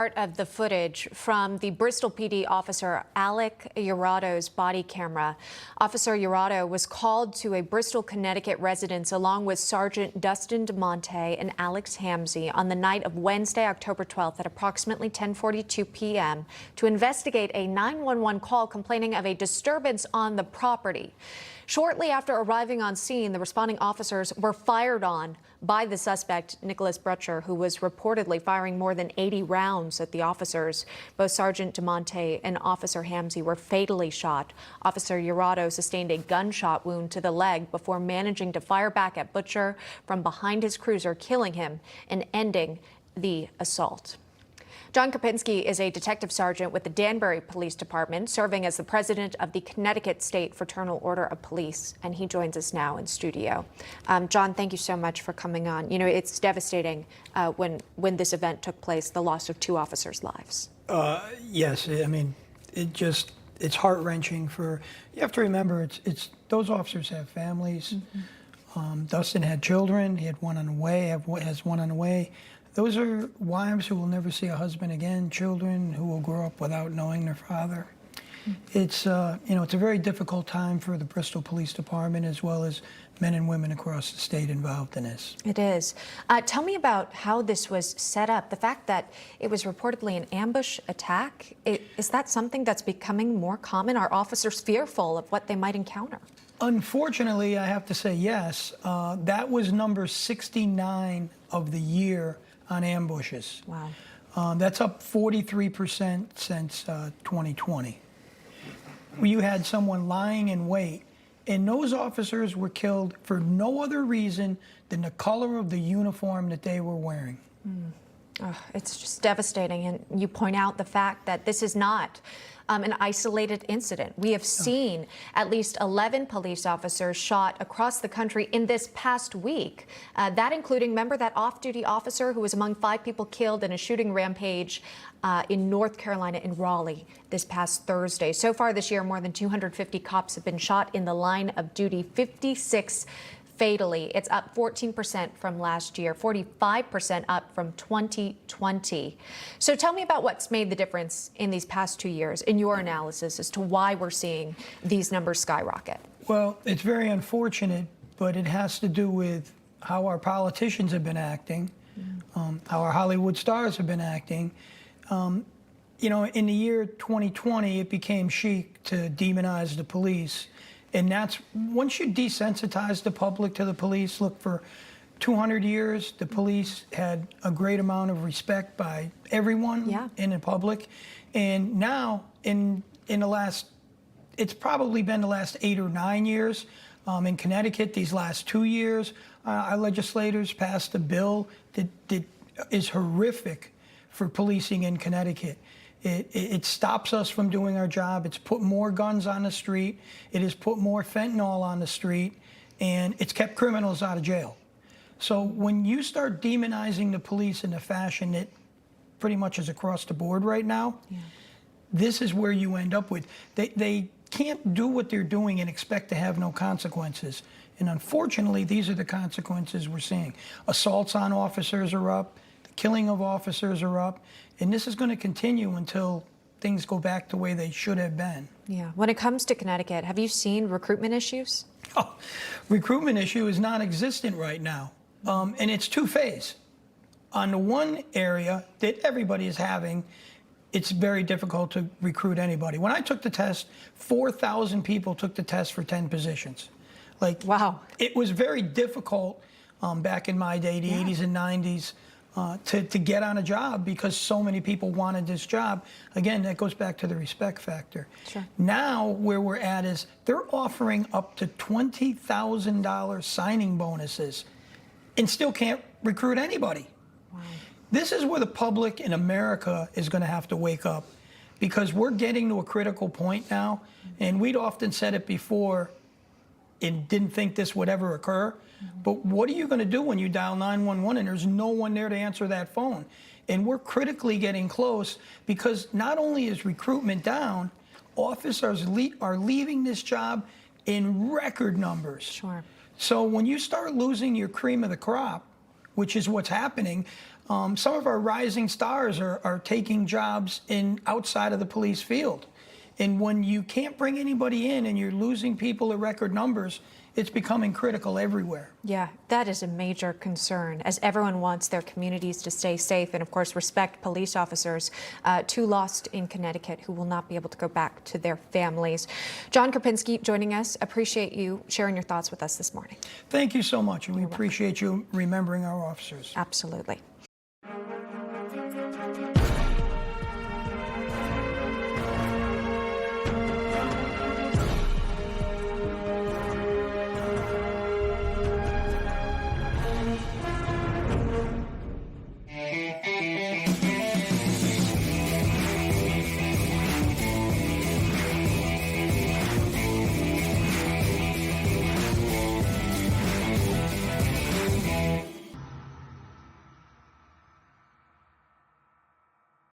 Part of the footage from the Bristol PD officer Alec Urado's body camera. Officer Urado was called to a Bristol, Connecticut residence along with Sergeant Dustin DeMonte and Alex Hamzy on the night of Wednesday, October 12th at approximately 10:42 p.m. to investigate a 911 call complaining of a disturbance on the property. Shortly after arriving on scene, the responding officers were fired on by the suspect, Nicholas Brutcher, who was reportedly firing more than 80 rounds at the officers. Both Sergeant DeMonte and Officer Hamzy were fatally shot. Officer Urado sustained a gunshot wound to the leg before managing to fire back at Butcher from behind his cruiser, killing him and ending the assault. John Krupinsky is a detective sergeant with the Danbury Police Department, serving as the president of the Connecticut State Fraternal Order of Police, and he joins us now in studio. John, thank you so much for coming on. You know, it's devastating when this event took place, the loss of 2 officers' lives. Yes, I mean, it's heart-wrenching. You have to remember, it's those officers have families. Mm-hmm. Dustin had children. He had one on the way. Has one on the way. Those are wives who will never see a husband again, children who will grow up without knowing their father. It's it's a very difficult time for the Bristol Police Department as well as men and women across the state involved in this. It is. Tell me about how this was set up. The fact that it was reportedly an ambush attack, is that something that's becoming more common? Are officers fearful of what they might encounter? Unfortunately, I have to say yes. That was number 69 of the year on ambushes. Wow. That's up 43% since 2020. You had someone lying in wait, and those officers were killed for no other reason than the color of the uniform that they were wearing. Oh, it's just devastating, and you point out the fact that this is not an isolated incident. We have seen at least 11 police officers shot across the country in this past week. That including, remember that off-duty officer who was among 5 people killed in a shooting rampage in North Carolina in Raleigh this past Thursday. So far this year, more than 250 cops have been shot in the line of duty, 56 fatally. It's up 14% from last year, 45% up from 2020. So tell me about what's made the difference in these past 2 years in your analysis as to why we're seeing these numbers skyrocket. Well, it's very unfortunate, but it has to do with how our politicians have been acting, how our Hollywood stars have been acting. In the year 2020, it became chic to demonize the police. And that's, once you desensitize the public to the police, look, for 200 years, the police had a great amount of respect by everyone in the public. And now, in the last, it's probably been the last 8 or 9 years, in Connecticut, these last 2 years, our legislators passed a bill that is horrific for policing in Connecticut. It stops us from doing our job. It's put more guns on the street. It has put more fentanyl on the street, and it's kept criminals out of jail. So when you start demonizing the police in the fashion that pretty much is across the board right now, this is where you end up with. They can't do what they're doing and expect to have no consequences. And unfortunately, these are the consequences we're seeing. Assaults on officers are up. The killing of officers are up. And this is going to continue until things go back the way they should have been. Yeah. When it comes to Connecticut, have you seen recruitment issues? Oh, recruitment issue is non-existent right now. And it's two-phase. On the one area that everybody is having, it's very difficult to recruit anybody. When I took the test, 4,000 people took the test for 10 positions. Like, wow. It was very difficult back in my day, the 80s and 90s. To get on a job because so many people wanted this job. Again, that goes back to the respect factor. Sure. Now, where we're at is they're offering up to $20,000 signing bonuses and still can't recruit anybody. Wow. This is where the public in America is going to have to wake up, because we're getting to a critical point now, and we'd often said it before and didn't think this would ever occur. But what are you going to do when you dial 911 and there's no one there to answer that phone? And we're critically getting close, because not only is recruitment down, officers are leaving this job in record numbers. Sure. So when you start losing your cream of the crop, which is what's happening, Some of our rising stars are taking jobs outside of the police field. And when you can't bring anybody in and you're losing people at record numbers, it's becoming critical everywhere. Yeah, that is a major concern, as everyone wants their communities to stay safe and, of course, respect police officers. 2 lost in Connecticut who will not be able to go back to their families. John Krupinsky joining us. Appreciate you sharing your thoughts with us this morning. Thank you so much, and we appreciate you remembering our officers. Absolutely.